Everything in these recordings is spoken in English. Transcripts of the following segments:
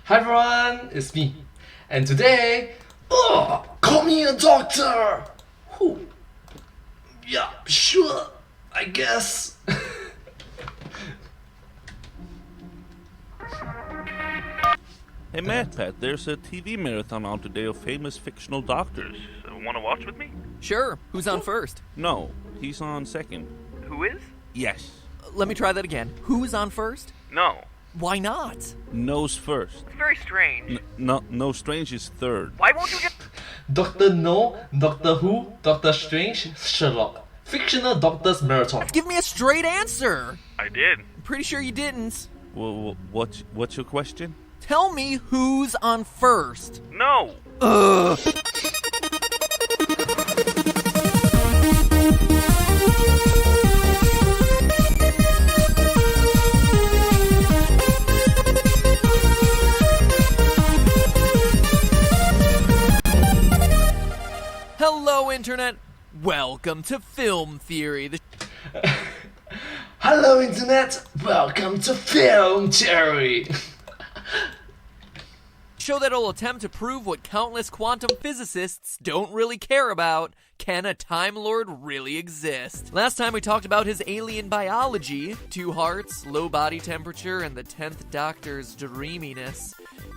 Hi everyone, it's me. And today, call me a doctor! Whew. Yeah, sure, I guess. Hey MadPat, there's a TV marathon on today of famous fictional doctors. Wanna watch with me? Sure. Who's on first? No, he's on second. Who is? Yes. Let me try that again. Who's on first? No. Why not? Nose first. It's very strange. No Strange is third. Why won't you get... Doctor No, Doctor Who, Doctor Strange, Sherlock. Fictional Doctors Marathon. Give me a straight answer. I did. I'm pretty sure you didn't. Well, what's your question? Tell me who's on first. No. Ugh. Hello, Internet. Welcome to Film Theory. Hello Internet, welcome to Film Theory. Show that'll attempt to prove what countless quantum physicists don't really care about. Can a Time Lord really exist? Last time we talked about his alien biology, 2 hearts, low body temperature, and the 10th Doctor's dreaminess.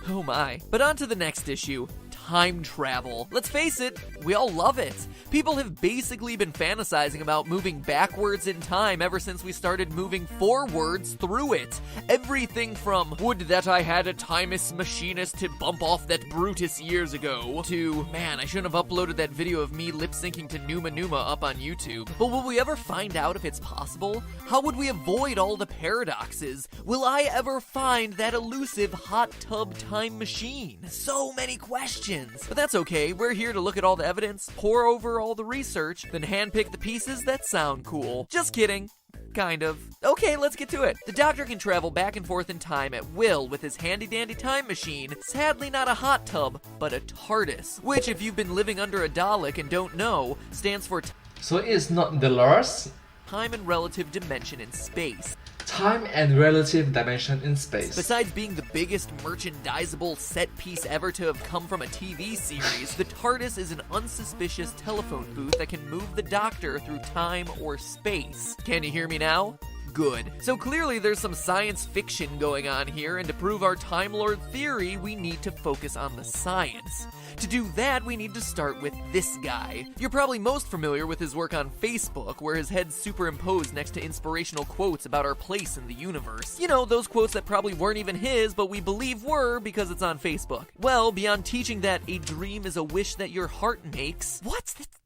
Oh my. But on to the next issue. Time travel. Let's face it, we all love it. People have basically been fantasizing about moving backwards in time ever since we started moving forwards through it. Everything from, would that I had a timeless machinist to bump off that Brutus years ago, to, man, I shouldn't have uploaded that video of me lip-syncing to Numa Numa up on YouTube. But will we ever find out if it's possible? How would we avoid all the paradoxes? Will I ever find that elusive hot tub time machine? So many questions. But that's okay, we're here to look at all the evidence, pore over all the research, then handpick the pieces that sound cool. Just kidding. Kind of. Okay, let's get to it. The Doctor can travel back and forth in time at will with his handy-dandy time machine. Sadly not a hot tub, but a TARDIS, which, if you've been living under a Dalek and don't know, stands for So it's not the Lars? Time and Relative Dimension in Space. Time and relative dimension in space. Besides being the biggest merchandisable set piece ever to have come from a TV series, the TARDIS is an unsuspicious telephone booth that can move the Doctor through time or space. Can you hear me now? Good. So clearly there's some science fiction going on here, and to prove our Time Lord theory, we need to focus on the science. To do that, we need to start with this guy. You're probably most familiar with his work on Facebook, where his head's superimposed next to inspirational quotes about our place in the universe. You know, those quotes that probably weren't even his, but we believe were because it's on Facebook. Well, beyond teaching that a dream is a wish that your heart makes,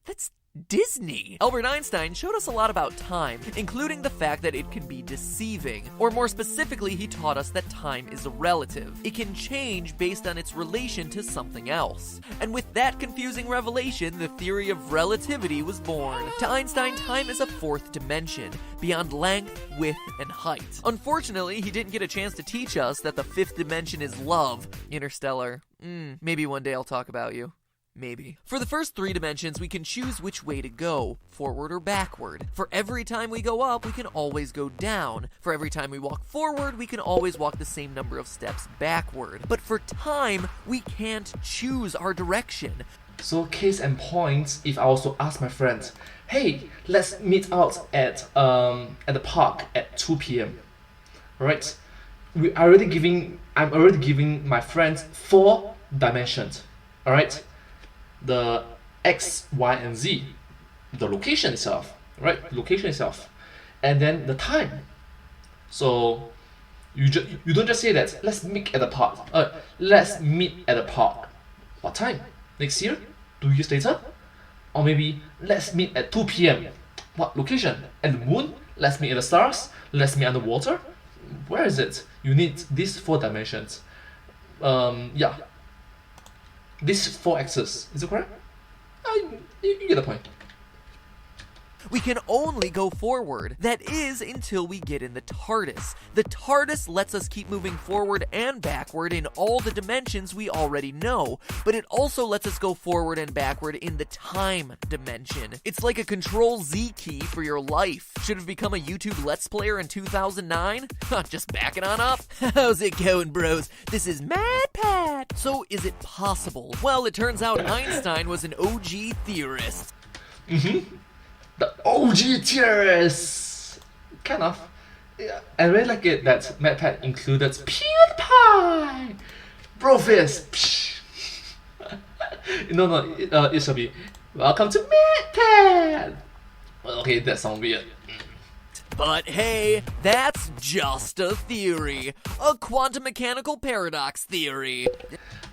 that's Disney. Albert Einstein showed us a lot about time, including the fact that it can be deceiving. Or more specifically, he taught us that time is relative. It can change based on its relation to something else. And with that confusing revelation, the theory of relativity was born. To Einstein, time is a 4th dimension, beyond length, width, and height. Unfortunately, he didn't get a chance to teach us that the 5th dimension is love. Interstellar. Maybe one day I'll talk about you. Maybe. For the first 3 dimensions, we can choose which way to go, forward or backward. For every time we go up, we can always go down. For every time we walk forward, we can always walk the same number of steps backward. But for time, we can't choose our direction. So case in point, if I also ask my friends, hey, let's meet out at the park at 2 p.m. Right? I'm already giving my friends 4 dimensions. Alright? The X, Y, and Z, the location itself, right? Location itself, and then the time. So you don't just say that. Let's meet at the park. Let's meet at the park. What time? Next year? 2 years later? Or maybe let's meet at 2 p.m. What location? At the moon? Let's meet at the stars. Let's meet underwater. Where is it? You need these 4 dimensions. Yeah. These 4 axes, is it correct? You get the point. We can only go forward. That is, until we get in the TARDIS. The TARDIS lets us keep moving forward and backward in all the dimensions we already know, but it also lets us go forward and backward in the time dimension. It's like a Control-Z key for your life. Should have become a YouTube Let's Player in 2009? Just backing on up. How's it going, bros? This is MadPat So is it possible? Well, it turns out Einstein was an OG theorist. The OG theorists! Kind of. Yeah, I really like it that MatPat included PewDiePie! Brofist! No, it shall be welcome to MatPat! Well, okay, that sounds weird. But hey, that's just a theory. A quantum mechanical paradox theory.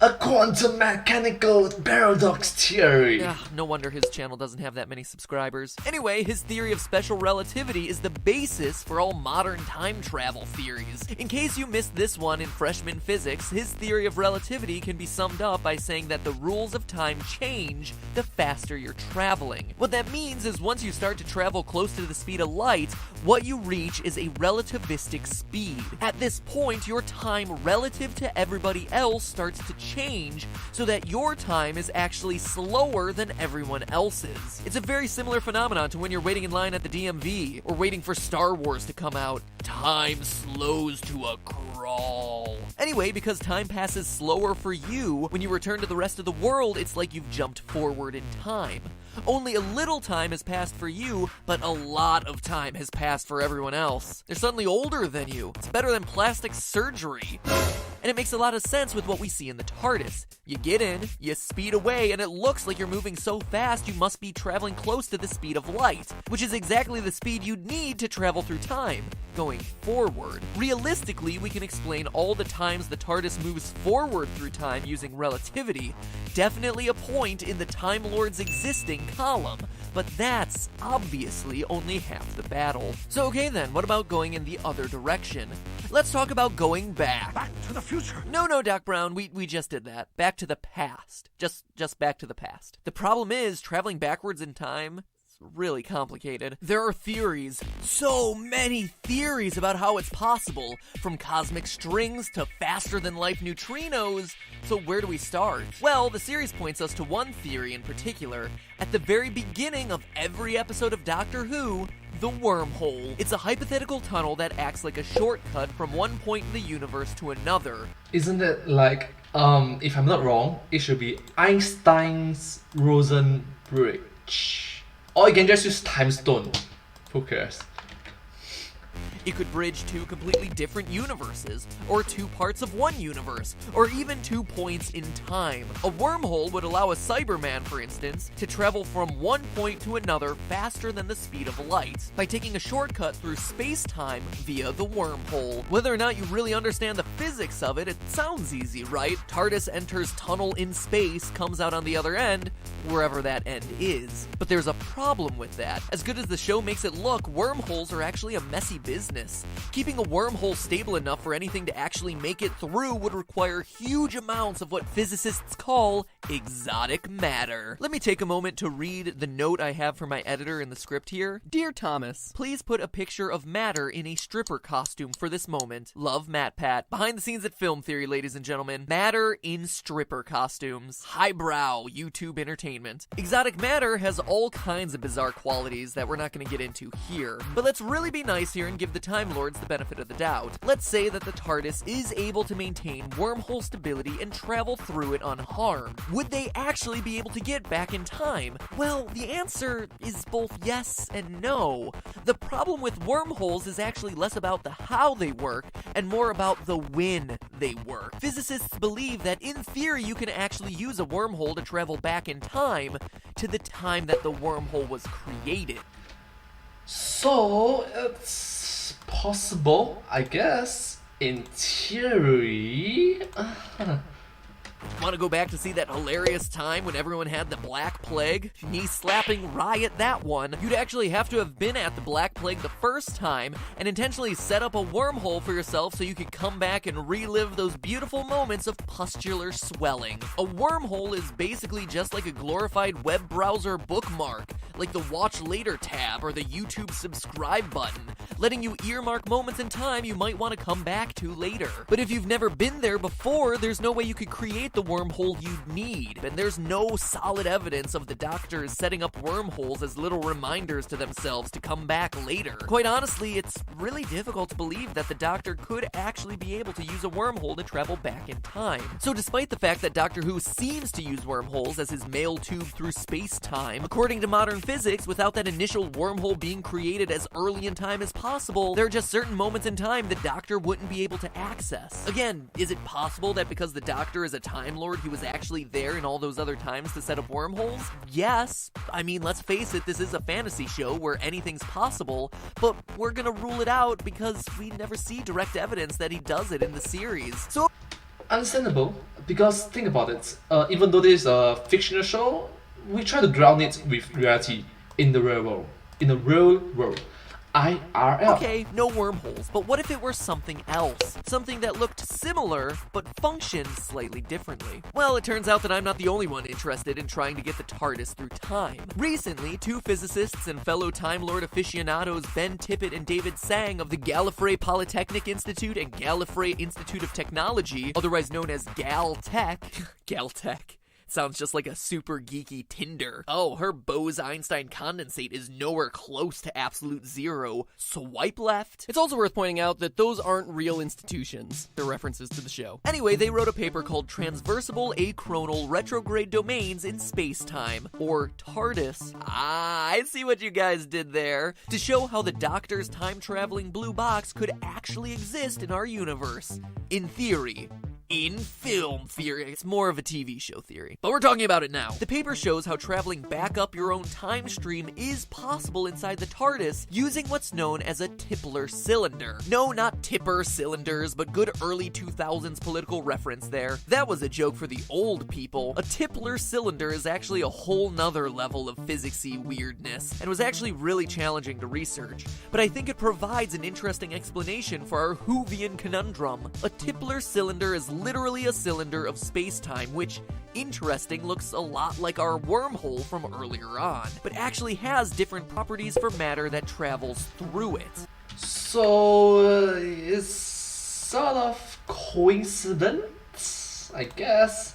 A quantum mechanical paradox theory! No wonder his channel doesn't have that many subscribers. Anyway, his theory of special relativity is the basis for all modern time travel theories. In case you missed this one in freshman physics, his theory of relativity can be summed up by saying that the rules of time change the faster you're traveling. What that means is once you start to travel close to the speed of light, what you reach is a relativistic speed. At this point, your time relative to everybody else starts to change so that your time is actually slower than everyone else's. It's a very similar phenomenon to when you're waiting in line at the DMV or waiting for Star Wars to come out. Time slows to a crawl. Anyway, because time passes slower for you, when you return to the rest of the world, it's like you've jumped forward in time. Only a little time has passed for you, but a lot of time has passed for everyone else. They're suddenly older than you. It's better than plastic surgery. And it makes a lot of sense with what we see in the TARDIS. You get in, you speed away, and it looks like you're moving so fast you must be traveling close to the speed of light, which is exactly the speed you'd need to travel through time, going forward. Realistically, we can explain all the times the TARDIS moves forward through time using relativity, definitely a point in the Time Lord's existing column, but that's obviously only half the battle. So okay then, what about going in the other direction? Let's talk about going back. Back to the future. No, Doc Brown, we just did that. Back to the past. Just back to the past. The problem is, traveling backwards in time, it's really complicated. There are theories, so many theories about how it's possible, from cosmic strings to faster-than-light neutrinos. So where do we start? Well, the series points us to one theory in particular. At the very beginning of every episode of Doctor Who, the wormhole. It's a hypothetical tunnel that acts like a shortcut from one point in the universe to another. Isn't it like, if I'm not wrong, it should be Einstein's Rosen Bridge. Or you can just use time stone. Who cares? It could bridge two completely different universes, or two parts of one universe, or even 2 points in time. A wormhole would allow a Cyberman, for instance, to travel from one point to another faster than the speed of light, by taking a shortcut through space-time via the wormhole. Whether or not you really understand the physics of it, it sounds easy, right? TARDIS enters tunnel in space, comes out on the other end, wherever that end is. But there's a problem with that. As good as the show makes it look, wormholes are actually a messy business. Keeping a wormhole stable enough for anything to actually make it through would require huge amounts of what physicists call exotic matter. Let me take a moment to read the note I have for my editor in the script here. Dear Thomas, please put a picture of matter in a stripper costume for this moment. Love, MatPat. Behind the scenes at Film Theory, ladies and gentlemen. Matter in stripper costumes. Highbrow YouTube entertainment. Exotic matter has all kinds of bizarre qualities that we're not going to get into here. But let's really be nice here and give the Time Lords the benefit of the doubt. Let's say that the TARDIS is able to maintain wormhole stability and travel through it unharmed. Would they actually be able to get back in time? Well, the answer is both yes and no. The problem with wormholes is actually less about the how they work and more about the when they work. Physicists believe that in theory you can actually use a wormhole to travel back in time to the time that the wormhole was created. So, it's possible, I guess, in theory. Want to go back to see that hilarious time when everyone had the Black Plague? Knee-slapping riot, that one. You'd actually have to have been at the Black Plague the first time and intentionally set up a wormhole for yourself so you could come back and relive those beautiful moments of pustular swelling. A wormhole is basically just like a glorified web browser bookmark. like the Watch Later tab or the YouTube subscribe button, letting you earmark moments in time you might want to come back to later. But if you've never been there before, there's no way you could create the wormhole you'd need, and there's no solid evidence of the doctors setting up wormholes as little reminders to themselves to come back later. Quite honestly, it's really difficult to believe that the Doctor could actually be able to use a wormhole to travel back in time. So despite the fact that Doctor Who seems to use wormholes as his mail tube through space-time, according to modern physics, without that initial wormhole being created as early in time as possible, there are just certain moments in time the Doctor wouldn't be able to access. Again, is it possible that because the Doctor is a Time Lord, he was actually there in all those other times to set up wormholes? Yes. I mean, let's face it, this is a fantasy show where anything's possible, but we're gonna rule it out because we never see direct evidence that he does it in the series. So Understandable, because think about it. Even though this is a fictional show, we try to ground it with reality in the real world. In the real world. IRL. okay, no wormholes, but what if it were something else? Something that looked similar, but functioned slightly differently. Well, it turns out that I'm not the only one interested in trying to get the TARDIS through time. Recently, two physicists and fellow Time Lord aficionados Ben Tippett and David Sang of the Gallifrey Polytechnic Institute and Gallifrey Institute of Technology, otherwise known as GalTech, GalTech, sounds just like a super geeky Tinder. Oh, her Bose-Einstein condensate is nowhere close to absolute zero. Swipe left? It's also worth pointing out that those aren't real institutions. They're references to the show. Anyway, they wrote a paper called Transversal Achronal Retrograde Domains in Space-Time, or TARDIS. Ah, I see what you guys did there. To show how the Doctor's time-traveling blue box could actually exist in our universe. In theory. In film theory. It's more of a TV show theory, but we're talking about it now. The paper shows how traveling back up your own time stream is possible inside the TARDIS using what's known as a Tipler cylinder. No, not Tipper cylinders, but good early 2000s political reference there. That was a joke for the old people. A Tipler cylinder is actually a whole nother level of physicsy weirdness, and was actually really challenging to research. But I think it provides an interesting explanation for our Whovian conundrum. A Tipler cylinder is literally a cylinder of space-time, which, interesting, looks a lot like our wormhole from earlier on, but actually has different properties for matter that travels through it. So, it's sort of coincidence, I guess.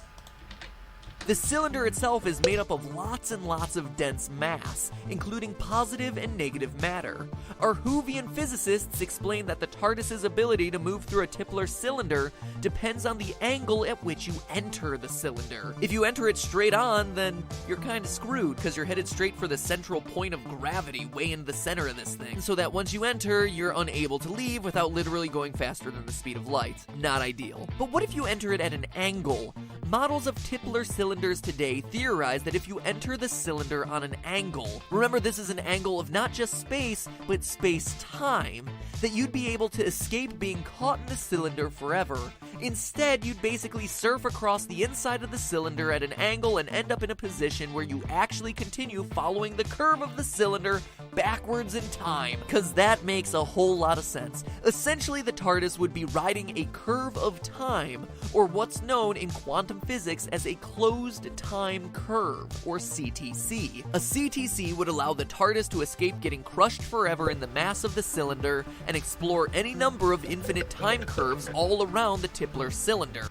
The cylinder itself is made up of lots and lots of dense mass, including positive and negative matter. Our Whovian physicists explain that the TARDIS's ability to move through a Tipler cylinder depends on the angle at which you enter the cylinder. If you enter it straight on, then you're kind of screwed, because you're headed straight for the central point of gravity way in the center of this thing, so that once you enter, you're unable to leave without literally going faster than the speed of light. Not ideal. But what if you enter it at an angle? Models of Tipler cylinders today theorize that if you enter the cylinder on an angle, remember this is an angle of not just space, but space-time, that you'd be able to escape being caught in the cylinder forever. Instead, you'd basically surf across the inside of the cylinder at an angle and end up in a position where you actually continue following the curve of the cylinder backwards in time, because that makes a whole lot of sense. Essentially, the TARDIS would be riding a curve of time, or what's known in quantum physics as a closed time curve, or CTC. A CTC would allow the TARDIS to escape getting crushed forever in the mass of the cylinder and explore any number of infinite time curves all around the Tipler cylinder.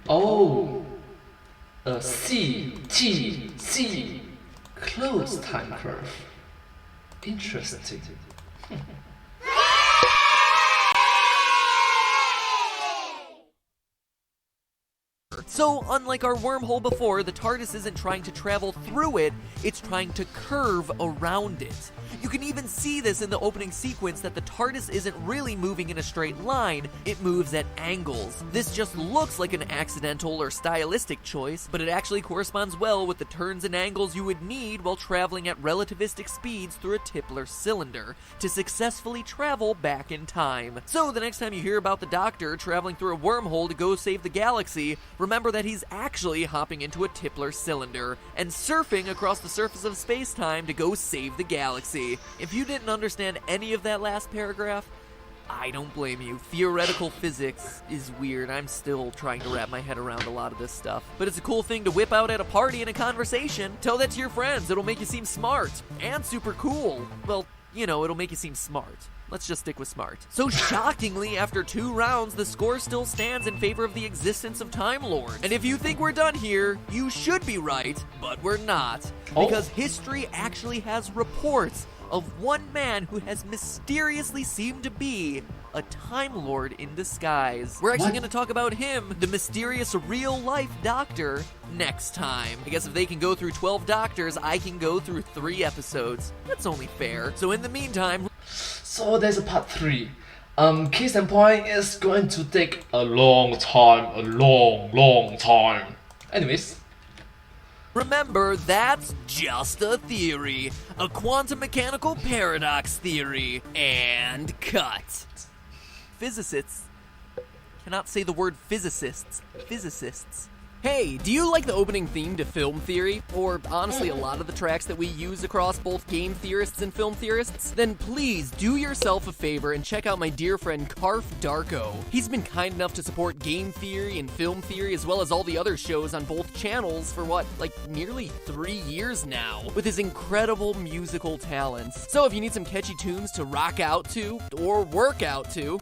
Oh, a CTC, closed time curve. Interesting. So, unlike our wormhole before, the TARDIS isn't trying to travel through it, it's trying to curve around it. You can even see this in the opening sequence that the TARDIS isn't really moving in a straight line, it moves at angles. This just looks like an accidental or stylistic choice, but it actually corresponds well with the turns and angles you would need while traveling at relativistic speeds through a Tipler cylinder to successfully travel back in time. So the next time you hear about the Doctor traveling through a wormhole to go save the galaxy, remember that he's actually hopping into a Tipler cylinder and surfing across the surface of space-time to go save the galaxy. If you didn't understand any of that last paragraph, I don't blame you. Theoretical physics is weird. I'm still trying to wrap my head around a lot of this stuff. But it's a cool thing to whip out at a party in a conversation. Tell that to your friends. It'll make you seem smart and super cool. Well, you know, it'll make you seem smart. Let's just stick with smart. So shockingly, after 2 rounds, the score still stands in favor of the existence of Time Lords. And if you think we're done here, you should be right, but we're not. Because history actually has reports of one man who has mysteriously seemed to be a Time Lord in disguise. We're actually going to talk about him, the mysterious real-life doctor, next time. I guess if they can go through 12 doctors, I can go through 3 episodes. That's only fair. So in the meantime... So there's a part 3. Case in point is going to take a long time, a long time. Anyways. Remember, that's just a theory. A quantum mechanical paradox theory. And cut. Physicists cannot say the word physicists. Physicists. Hey, do you like the opening theme to Film Theory? Or honestly, a lot of the tracks that we use across both Game Theorists and Film Theorists? Then please do yourself a favor and check out my dear friend Carf Darko. He's been kind enough to support Game Theory and Film Theory as well as all the other shows on both channels for what, like nearly 3 years now, with his incredible musical talents. So if you need some catchy tunes to rock out to, or work out to,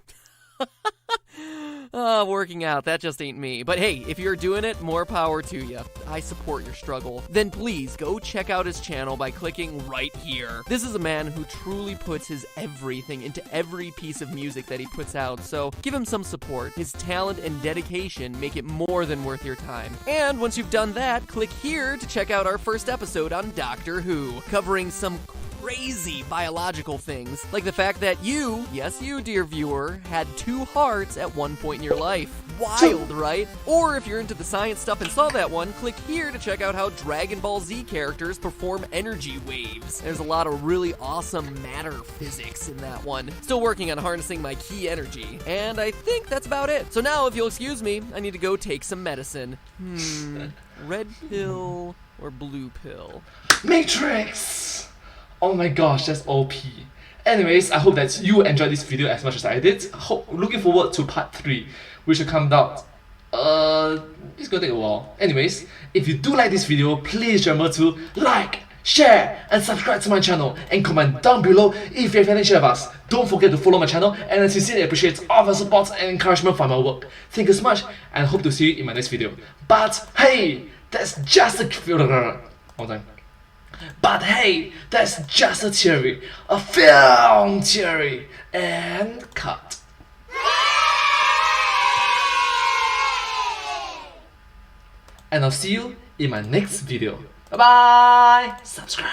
working out, that just ain't me. But hey, if you're doing it, more power to you. I support your struggle. Then please go check out his channel by clicking right here. This is a man who truly puts his everything into every piece of music that he puts out, so give him some support. His talent and dedication make it more than worth your time. And once you've done that, click here to check out our first episode on Doctor Who, covering some crazy biological things, like the fact that you, yes you dear viewer, had 2 hearts at one point in your life. Wild, right? Or if you're into the science stuff and saw that one, click here to check out how Dragon Ball Z characters perform energy waves. There's a lot of really awesome matter physics in that one. Still working on harnessing my key energy. And I think that's about it. So now, if you'll excuse me, I need to go take some medicine. Red pill or blue pill? Matrix! Oh my gosh, that's OP. Anyways, I hope that you enjoyed this video as much as I did. Looking forward to part 3, which will come out. It's gonna take a while. Anyways, if you do like this video, please remember to like, share, and subscribe to my channel, and comment down below if you have any share of us. Don't forget to follow my channel, and I sincerely appreciate all the support and encouragement for my work. Thank you so much, and hope to see you in my next video. But hey, that's just a one time. But hey, that's just a theory, a film theory, and cut. And I'll see you in my next video. Bye bye! Subscribe!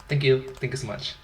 Thank you so much.